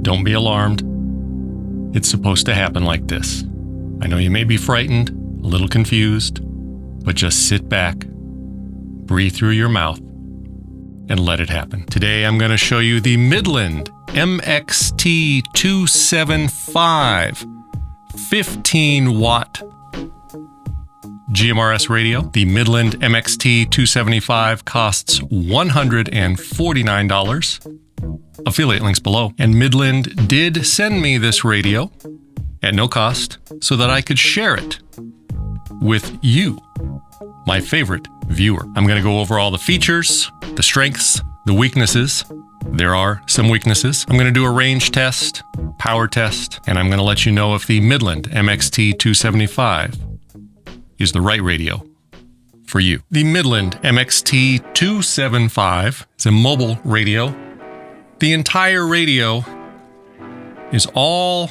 Don't be alarmed. It's supposed to happen like this. I know you may be frightened, a little confused, but just sit back, breathe through your mouth, and let it happen. Today I'm going to show you the Midland MXT275 15-watt GMRS radio. The Midland MXT275 costs $149. Affiliate links below. And Midland did send me this radio at no cost so that I could share it with you, my favorite viewer. I'm going to go over all the features, the strengths, the weaknesses. There are some weaknesses. I'm going to do a range test, power test, and I'm going to let you know if the Midland MXT275 is the right radio for you. The Midland MXT275 is a mobile radio. The entire radio is all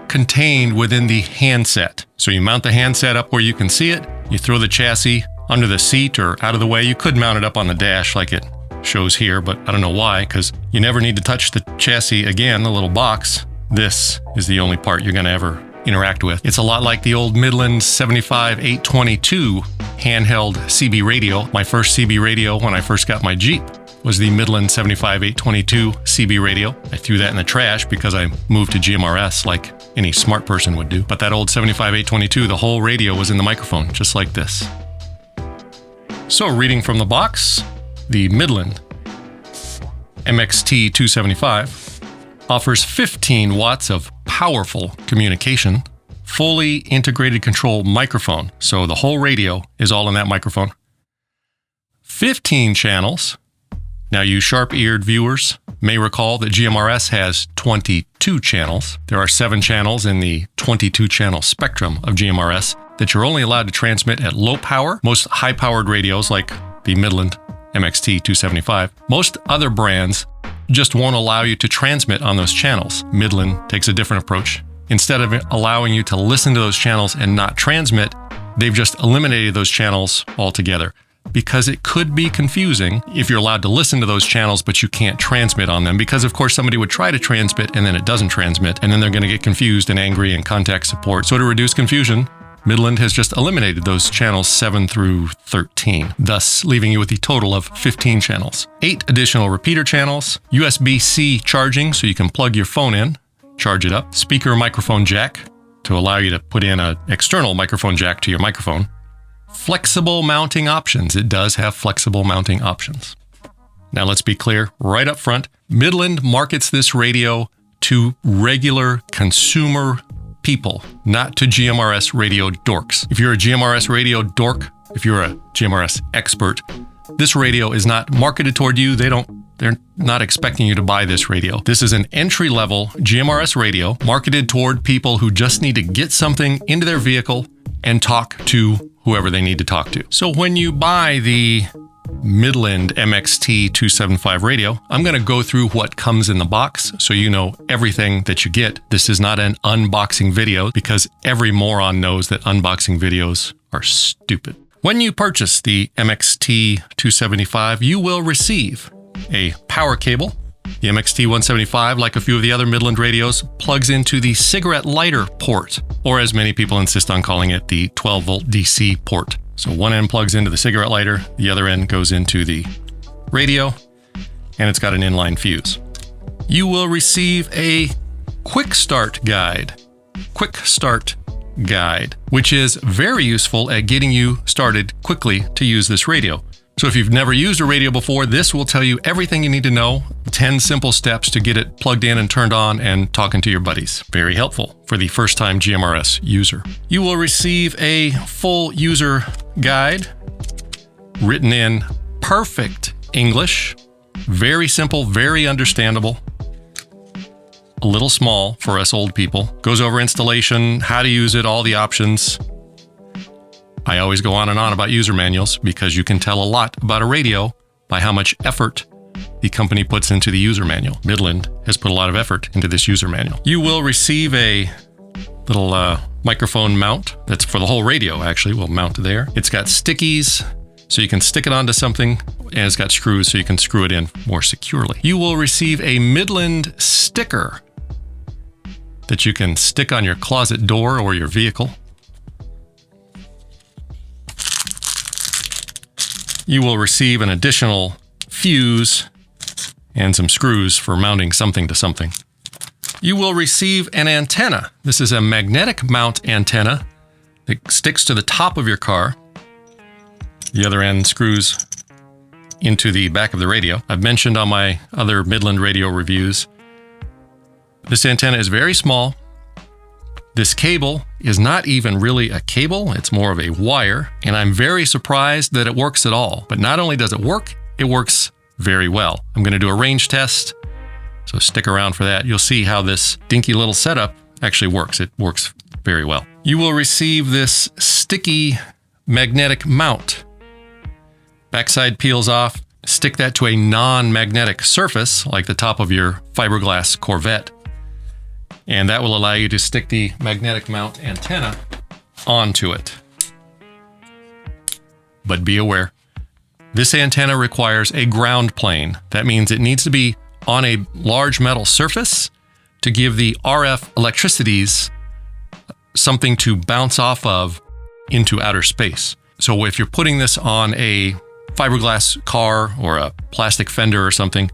contained within the handset. So you mount the handset up where you can see it. You throw the chassis under the seat or out of the way. You could mount it up on the dash like it shows here, but I don't know why, because you never need to touch the chassis again, the little box. This is the only part you're going to ever interact with. It's a lot like the old Midland 75822 handheld CB radio. My first CB radio when I first got my Jeep was the Midland 75822 CB radio. I threw that in the trash because I moved to GMRS like any smart person would do. But that old 75822, the whole radio was in the microphone, just like this. So reading from the box, the Midland MXT275 offers 15 watts of powerful communication, fully integrated control microphone. So the whole radio is all in that microphone. 15 channels. Now you sharp-eared viewers may recall that GMRS has 22 channels. There are 7 channels in the 22-channel spectrum of GMRS that you're only allowed to transmit at low power. Most high-powered radios like the Midland MXT275, most other brands just won't allow you to transmit on those channels. Midland takes a different approach. Instead of allowing you to listen to those channels and not transmit, they've just eliminated those channels altogether, because it could be confusing if you're allowed to listen to those channels but you can't transmit on them, because of course somebody would try to transmit and then it doesn't transmit, and then they're going to get confused and angry and contact support. So to reduce confusion, Midland has just eliminated those channels 7 through 13, thus leaving you with a total of 15 channels. 8 additional repeater channels, USB-C charging so you can plug your phone in, charge it up, speaker microphone jack to allow you to put in an external microphone jack to your microphone, flexible mounting options. It does have flexible mounting options. Now let's be clear right up front, Midland markets this radio to regular consumer people, not to GMRS radio dorks. If you're a GMRS radio dork, if you're a GMRS expert, this radio is not marketed toward you. They're not expecting you to buy this radio. This is an entry-level GMRS radio marketed toward people who just need to get something into their vehicle and talk to whoever they need to talk to. So when you buy the Midland MXT275 radio, I'm going to go through what comes in the box so you know everything that you get. This is not an unboxing video because every moron knows that unboxing videos are stupid. When you purchase the MXT275, you will receive a power cable. The MXT175, like a few of the other Midland radios, plugs into the cigarette lighter port, or as many people insist on calling it, the 12-volt DC port. So one end plugs into the cigarette lighter, the other end goes into the radio, and it's got an inline fuse. You will receive a quick start guide, which is very useful at getting you started quickly to use this radio. So if you've never used a radio before, this will tell you everything you need to know, 10 simple steps to get it plugged in and turned on and talking to your buddies. Very helpful for the first-time GMRS user. You will receive a full user guide written in perfect English, very simple, very understandable, a little small for us old people. Goes over installation, how to use it, all the options. I always go on and on about user manuals because you can tell a lot about a radio by how much effort the company puts into the user manual. Midland has put a lot of effort into this user manual. You will receive a little microphone mount that's for the whole radio, actually. We'll mount there. It's got stickies so you can stick it onto something, and it's got screws so you can screw it in more securely. You will receive a Midland sticker that you can stick on your closet door or your vehicle. You will receive an additional fuse and some screws for mounting something to something. You will receive an antenna. This is a magnetic mount antenna that sticks to the top of your car. The other end screws into the back of the radio. I've mentioned on my other Midland radio reviews, this antenna is very small. This cable is not even really a cable, it's more of a wire, and I'm very surprised that it works at all. But not only does it works very well. I'm going to do a range test, so stick around for that. You'll see how this dinky little setup actually works. It works very well. You will receive this sticky magnetic mount. Backside peels off. Stick that to a non-magnetic surface, like the top of your fiberglass Corvette. And that will allow you to stick the magnetic mount antenna onto it. But be aware, this antenna requires a ground plane. That means it needs to be on a large metal surface to give the RF electricities something to bounce off of into outer space. So if you're putting this on a fiberglass car or a plastic fender or something,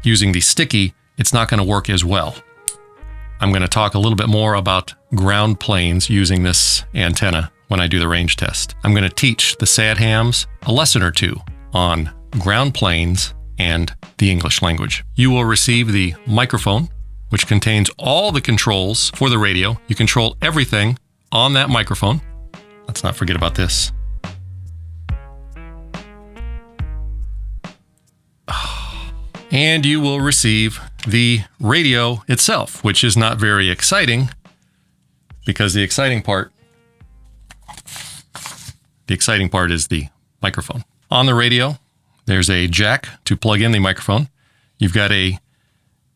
using the sticky, it's not going to work as well. I'm going to talk a little bit more about ground planes using this antenna when I do the range test. I'm going to teach the sad hams a lesson or two on ground planes and the English language. You will receive the microphone, which contains all the controls for the radio. You control everything on that microphone. Let's not forget about this. And you will receive the radio itself, which is not very exciting because the exciting part is the microphone. On the radio, there's a jack to plug in the microphone. You've got a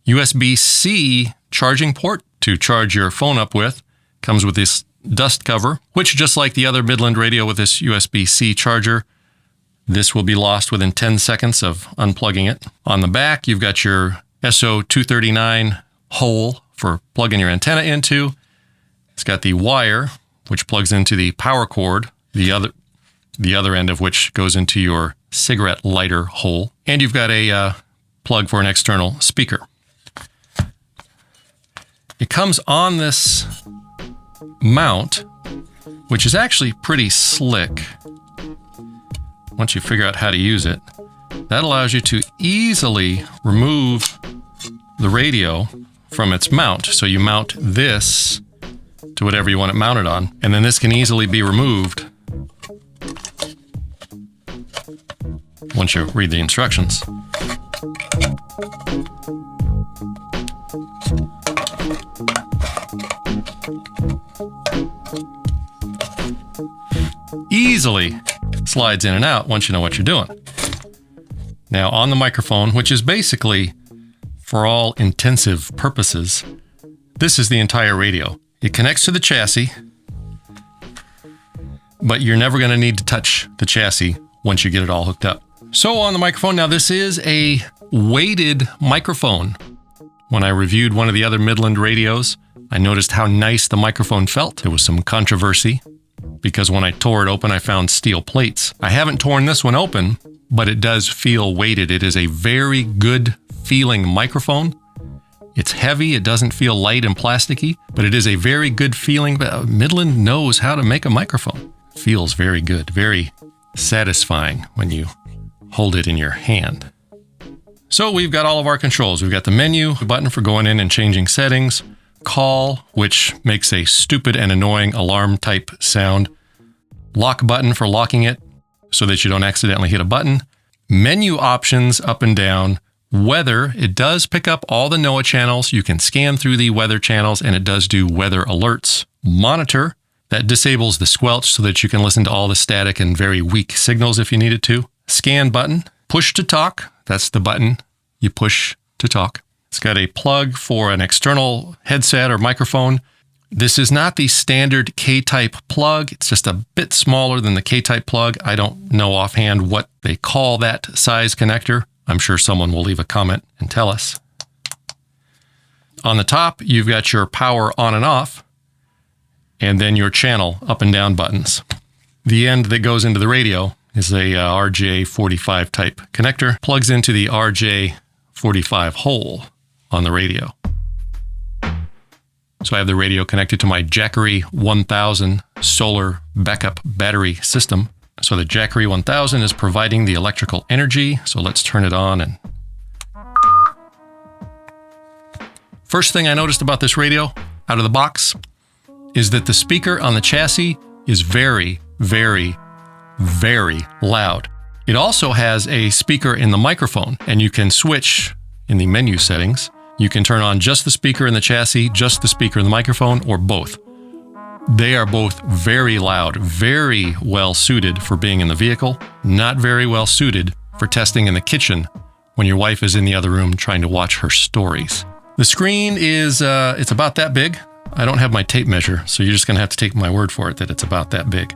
USB-C charging port to charge your phone up with. Comes with this dust cover, which just like the other Midland radio with this USB-C charger, this will be lost within 10 seconds of unplugging it. On the back, you've got your SO239 hole for plugging your antenna into. It's got the wire, which plugs into the power cord, the other end of which goes into your cigarette lighter hole. And you've got a plug for an external speaker. It comes on this mount, which is actually pretty slick. Once you figure out how to use it, that allows you to easily remove the radio from its mount. So you mount this to whatever you want it mounted on, and then this can easily be removed once you read the instructions. Easily slides in and out once you know what you're doing. Now on the microphone, which is basically, for all intensive purposes, this is the entire radio. It connects to the chassis, but you're never going to need to touch the chassis once you get it all hooked up. So on the microphone, now this is a weighted microphone. When I reviewed one of the other Midland radios, I noticed how nice the microphone felt. There was some controversy because when I tore it open, I found steel plates. I haven't torn this one open, but it does feel weighted. It is a very good feeling microphone. It's heavy. It doesn't feel light and plasticky, but it is a very good feeling. Midland knows how to make a microphone. It feels very good, very satisfying when you hold it in your hand. So we've got all of our controls. We've got the menu button for going in and changing settings, call, which makes a stupid and annoying alarm type sound, lock button for locking it so that you don't accidentally hit a button, menu options up and down, weather. It does pick up all the NOAA channels. You can scan through the weather channels and it does do weather alerts. Monitor, that disables the squelch so that you can listen to all the static and very weak signals if you needed to. Scan button, push to talk. That's the button you push to talk. It's got a plug for an external headset or microphone. This is not the standard K-type plug. It's just a bit smaller than the K-type plug. I don't know offhand what they call that size connector. I'm sure someone will leave a comment and tell us. On the top, you've got your power on and off, and then your channel up and down buttons. The end that goes into the radio is a RJ45 type connector. Plugs into the RJ45 hole on the radio. So I have the radio connected to my Jackery 1000 solar backup battery system. So the Jackery 1000 is providing the electrical energy. So let's turn it on. And first thing I noticed about this radio out of the box is that the speaker on the chassis is very, very, very loud. It also has a speaker in the microphone, and you can switch in the menu settings. You can turn on just the speaker in the chassis, just the speaker in the microphone, or both. They are both very loud, very well suited for being in the vehicle, not very well suited for testing in the kitchen when your wife is in the other room trying to watch her stories. The screen is, it's about that big. I don't have my tape measure, so you're just going to have to take my word for it that it's about that big.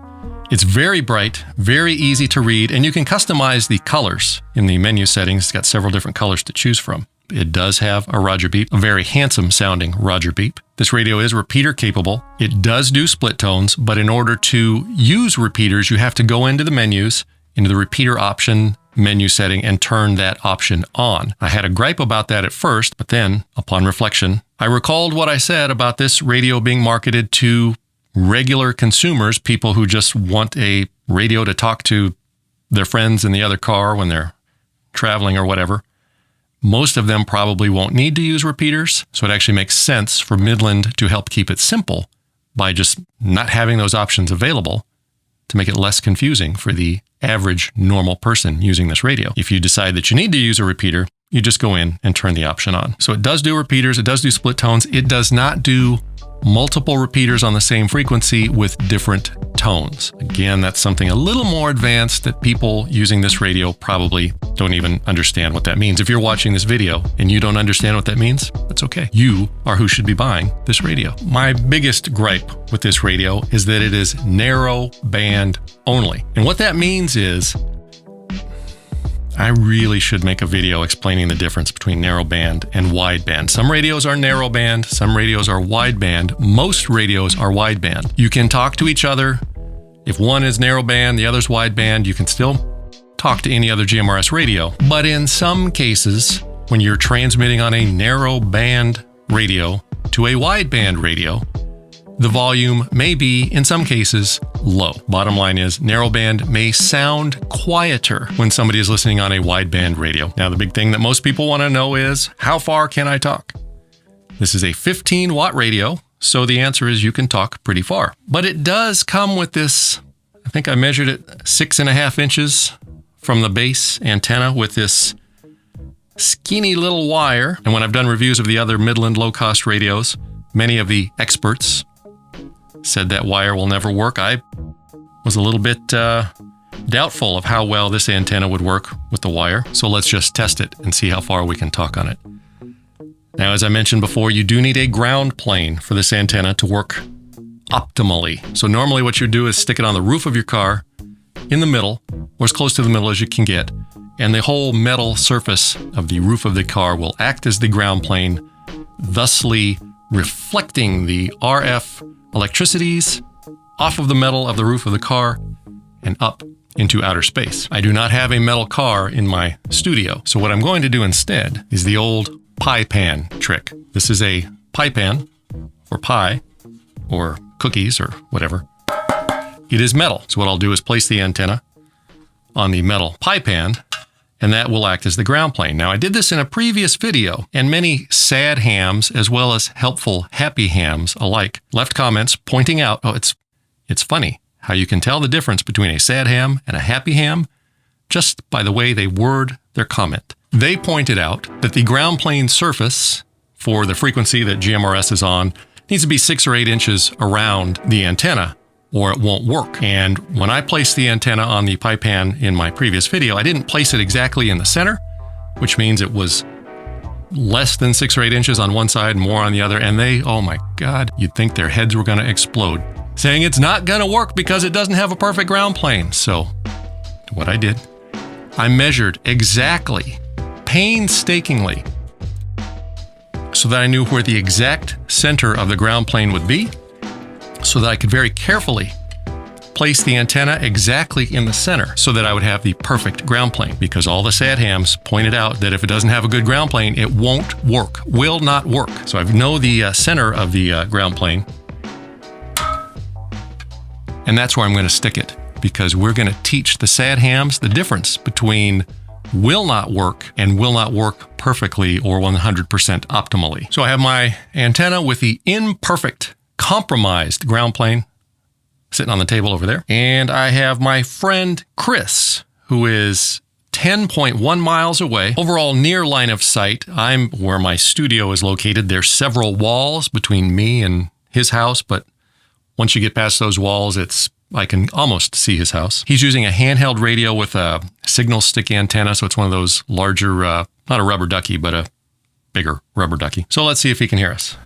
It's very bright, very easy to read, and you can customize the colors in the menu settings. It's got several different colors to choose from. It does have a Roger beep, a very handsome sounding Roger beep. This radio is repeater capable. It does do split tones, but in order to use repeaters, you have to go into the menus, into the repeater option menu setting, and turn that option on. I had a gripe about that at first, but then, upon reflection, I recalled what I said about this radio being marketed to regular consumers, people who just want a radio to talk to their friends in the other car when they're traveling or whatever. Most of them probably won't need to use repeaters, so it actually makes sense for Midland to help keep it simple by just not having those options available to make it less confusing for the average normal person using this radio. If you decide that you need to use a repeater, you just go in and turn the option on. So it does do repeaters, it does do split tones, it does not do multiple repeaters on the same frequency with different tones. Again, that's something a little more advanced that people using this radio probably don't even understand what that means. If you're watching this video and you don't understand what that means, that's okay. You are who should be buying this radio. My biggest gripe with this radio is that it is narrow band only. And what that means is I really should make a video explaining the difference between narrow band and wide band. Some radios are narrow band, some radios are wide band. Most radios are wide band. You can talk to each other. If one is narrow band, the other's wide band, you can still talk to any other GMRS radio. But in some cases, when you're transmitting on a narrow band radio to a wide band radio, the volume may be, in some cases, low. Bottom line is, narrowband may sound quieter when somebody is listening on a wideband radio. Now, the big thing that most people want to know is, how far can I talk? This is a 15-watt radio, so the answer is you can talk pretty far. But it does come with this, I think I measured it 6.5 inches from the base antenna with this skinny little wire. And when I've done reviews of the other Midland low-cost radios, many of the experts said that wire will never work. I was a little bit doubtful of how well this antenna would work with the wire. So let's just test it and see how far we can talk on it. Now, as I mentioned before, you do need a ground plane for this antenna to work optimally. So normally what you do is stick it on the roof of your car in the middle, or as close to the middle as you can get. And the whole metal surface of the roof of the car will act as the ground plane, thusly reflecting the RF electricities off of the metal of the roof of the car and up into outer space. I do not have a metal car in my studio, so what I'm going to do instead is the old pie pan trick. This is a pie pan for pie or cookies or whatever. It is metal, so what I'll do is place the antenna on the metal pie pan, and that will act as the ground plane. Now, I did this in a previous video, and many sad hams, as well as helpful happy hams alike, left comments pointing out, oh, it's funny how you can tell the difference between a sad ham and a happy ham just by the way they word their comment. They pointed out that the ground plane surface for the frequency that GMRS is on needs to be 6 or 8 inches around the antenna, or it won't work. And when I placed the antenna on the pie pan in my previous video, I didn't place it exactly in the center, which means it was less than 6 or 8 inches on one side and more on the other. And they, oh my God, you'd think their heads were going to explode, saying it's not going to work because it doesn't have a perfect ground plane. So what I did, I measured exactly, painstakingly, so that I knew where the exact center of the ground plane would be, so that I could very carefully place the antenna exactly in the center so that I would have the perfect ground plane, because all the SAD hams pointed out that if it doesn't have a good ground plane, it won't work, will not work. So I know the center of the ground plane, and that's where I'm going to stick it, because we're going to teach the SAD hams the difference between will not work and will not work perfectly or 100% optimally. So I have my antenna with the imperfect, compromised ground plane sitting on the table over there. And I have my friend Chris, who is 10.1 miles away, overall near line of sight. I'm where my studio is located. There's several walls between me and his house, but once you get past those walls, I can almost see his house. He's using a handheld radio with a signal stick antenna, so it's one of those larger, not a rubber ducky, but a bigger rubber ducky. So let's see if he can hear us.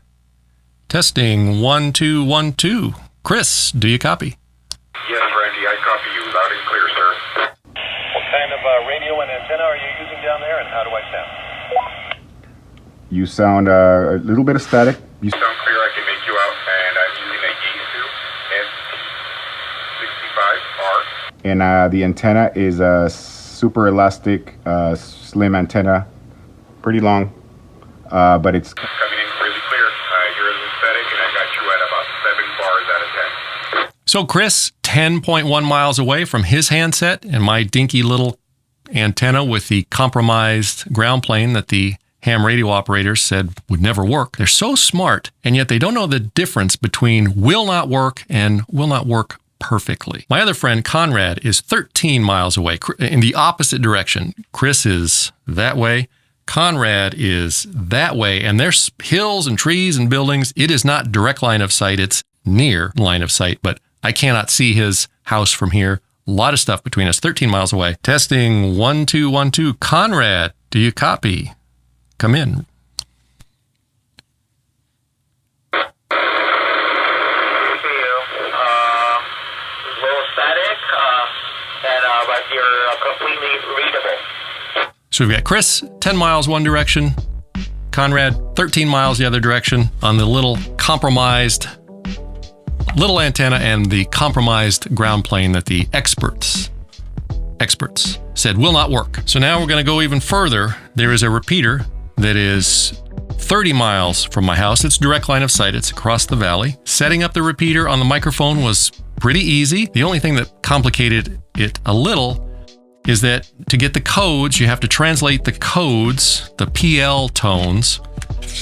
Testing 1 2 1 2. Chris, do you copy? Yes, Randy, I copy you loud and clear, sir. What kind of radio and antenna are you using down there, and how do I sound? You sound a little bit of static. You sound clear. I can make you out, and I'm using a MXT275 GMRS. And the antenna is a super elastic, slim antenna, pretty long, but it's coming in really clear. You're aesthetic, and I got you at about 7 bars out of 10. So Chris, 10.1 miles away from his handset, and my dinky little antenna with the compromised ground plane that the ham radio operators said would never work. They're so smart, and yet they don't know the difference between will not work and will not work perfectly. My other friend, Conrad, is 13 miles away in the opposite direction. Chris is that way. Conrad is that way, and there's hills and trees and buildings. It is not direct line of sight. It's near line of sight, but I cannot see his house from here. A lot of stuff between us, 13 miles away. Testing 1 2 1 2. Conrad, do you copy? Come in. But you're completely readable. So we've got Chris, 10 miles one direction, Conrad, 13 miles the other direction on the little compromised little antenna and the compromised ground plane that the experts said will not work. So now we're going to go even further. There is a repeater that is 30 miles from my house. It's direct line of sight. It's across the valley. Setting up the repeater on the microphone was pretty easy. The only thing that complicated it a little is that to get the codes, you have to translate the codes, the PL tones.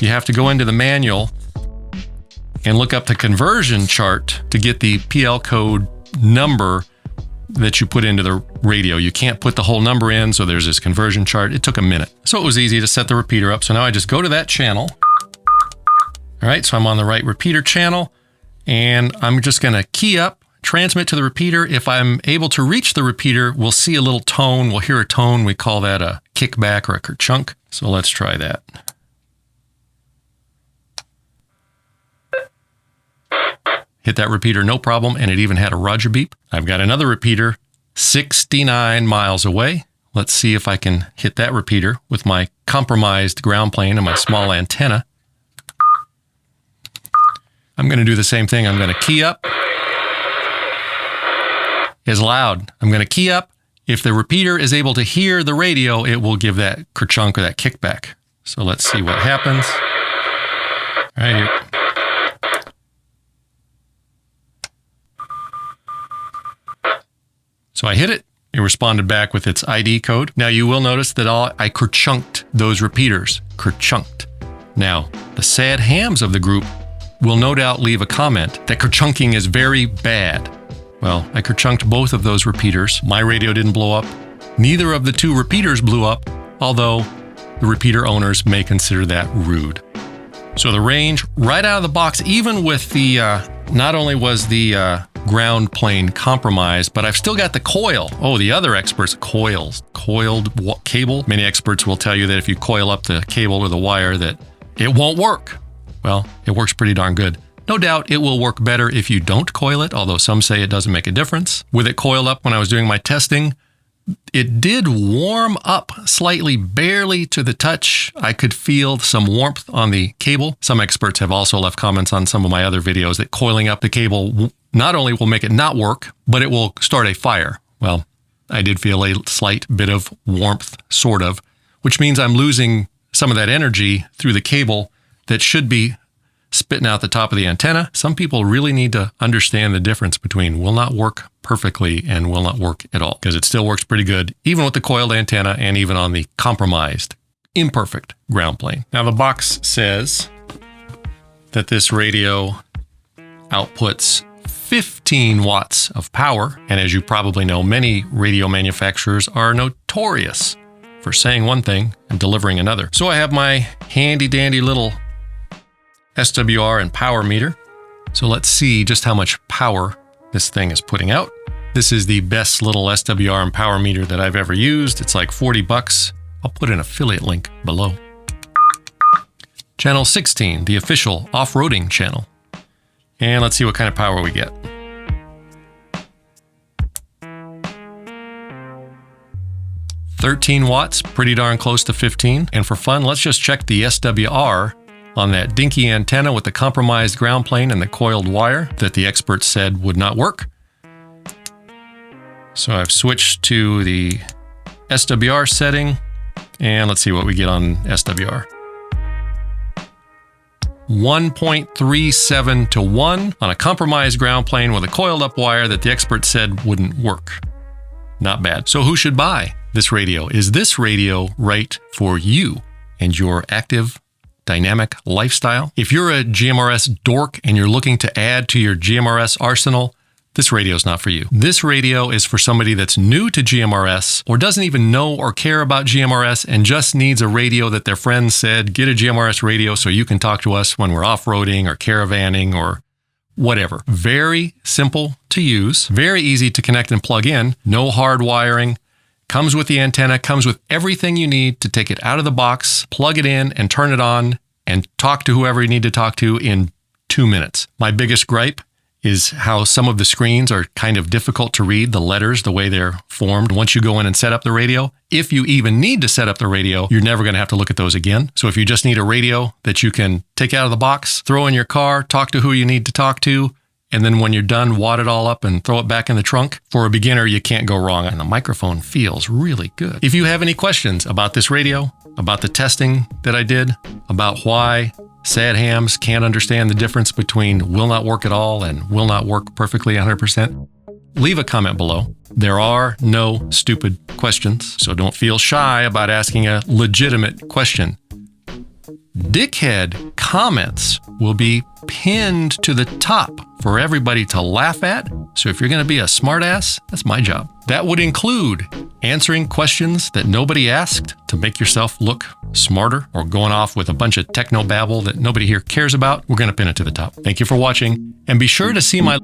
You have to go into the manual and look up the conversion chart to get the PL code number that you put into the radio. You can't put the whole number in, so there's this conversion chart. It took a minute. So it was easy to set the repeater up. So now I just go to that channel. All right, so I'm on the right repeater channel, and I'm just going to key up, transmit to the repeater. If I'm able to reach the repeater, we'll see a little tone. We'll hear a tone. We call that a kickback or a kerchunk. So let's try that. Hit that repeater, no problem, and it even had a Roger beep. I've got another repeater 69 miles away. Let's see if I can hit that repeater with my compromised ground plane and my small antenna. I'm going to do the same thing. I'm going to key up. Is loud. I'm going to key up. If the repeater is able to hear the radio, it will give that kerchunk or that kickback. So let's see what happens. All right, here. So I hit it. It responded back with its ID code. Now you will notice that I kerchunked those repeaters. Kerchunked. Now, the sad hams of the group will no doubt leave a comment that kerchunking is very bad. Well, I kerchunked both of those repeaters. My radio didn't blow up. Neither of the two repeaters blew up, although the repeater owners may consider that rude. So the range right out of the box, even with the, not only was the ground plane compromised, but I've still got the coil. Oh, the other experts, coiled cable. Many experts will tell you that if you coil up the cable or the wire that it won't work. Well, it works pretty darn good. No doubt it will work better if you don't coil it, although some say it doesn't make a difference. With it coiled up when I was doing my testing, it did warm up slightly, barely to the touch. I could feel some warmth on the cable. Some experts have also left comments on some of my other videos that coiling up the cable not only will make it not work, but it will start a fire. Well, I did feel a slight bit of warmth, sort of, which means I'm losing some of that energy through the cable that should be spitting out the top of the antenna. Some people really need to understand the difference between will not work perfectly and will not work at all, because it still works pretty good, even with the coiled antenna and even on the compromised, imperfect ground plane. Now, the box says that this radio outputs 15 watts of power. And as you probably know, many radio manufacturers are notorious for saying one thing and delivering another. So I have my handy dandy little SWR and power meter. So let's see just how much power this thing is putting out. This is the best little SWR and power meter that I've ever used. It's like $40. I'll put an affiliate link below. Channel 16, the official off-roading channel. And let's see what kind of power we get. $13 watts, pretty darn close to 15. And for fun, let's just check the SWR on that dinky antenna with the compromised ground plane and the coiled wire that the experts said would not work. So I've switched to the SWR setting, and let's see what we get on SWR. 1.37 to 1 on a compromised ground plane with a coiled up wire that the experts said wouldn't work. Not bad. So who should buy this radio? Is this radio right for you and your active dynamic lifestyle? If you're a GMRS dork and you're looking to add to your GMRS arsenal, this radio is not for you. This radio is for somebody that's new to GMRS or doesn't even know or care about GMRS and just needs a radio that their friends said, get a GMRS radio so you can talk to us when we're off-roading or caravanning or whatever. Very simple to use, very easy to connect and plug in, no hard wiring. Comes with the antenna, comes with everything you need to take it out of the box, plug it in and turn it on and talk to whoever you need to talk to in 2 minutes. My biggest gripe is how some of the screens are kind of difficult to read, the letters, the way they're formed. Once you go in and set up the radio, if you even need to set up the radio, you're never going to have to look at those again. So if you just need a radio that you can take out of the box, throw in your car, talk to who you need to talk to, and then when you're done, wad it all up and throw it back in the trunk. For a beginner, you can't go wrong. And the microphone feels really good. If you have any questions about this radio, about the testing that I did, about why sad hams can't understand the difference between will not work at all and will not work perfectly 100%, leave a comment below. There are no stupid questions, so don't feel shy about asking a legitimate question. Dickhead comments will be pinned to the top for everybody to laugh at. So if you're going to be a smartass, that's my job. That would include answering questions that nobody asked to make yourself look smarter or going off with a bunch of techno babble that nobody here cares about. We're going to pin it to the top. Thank you for watching, and be sure to see my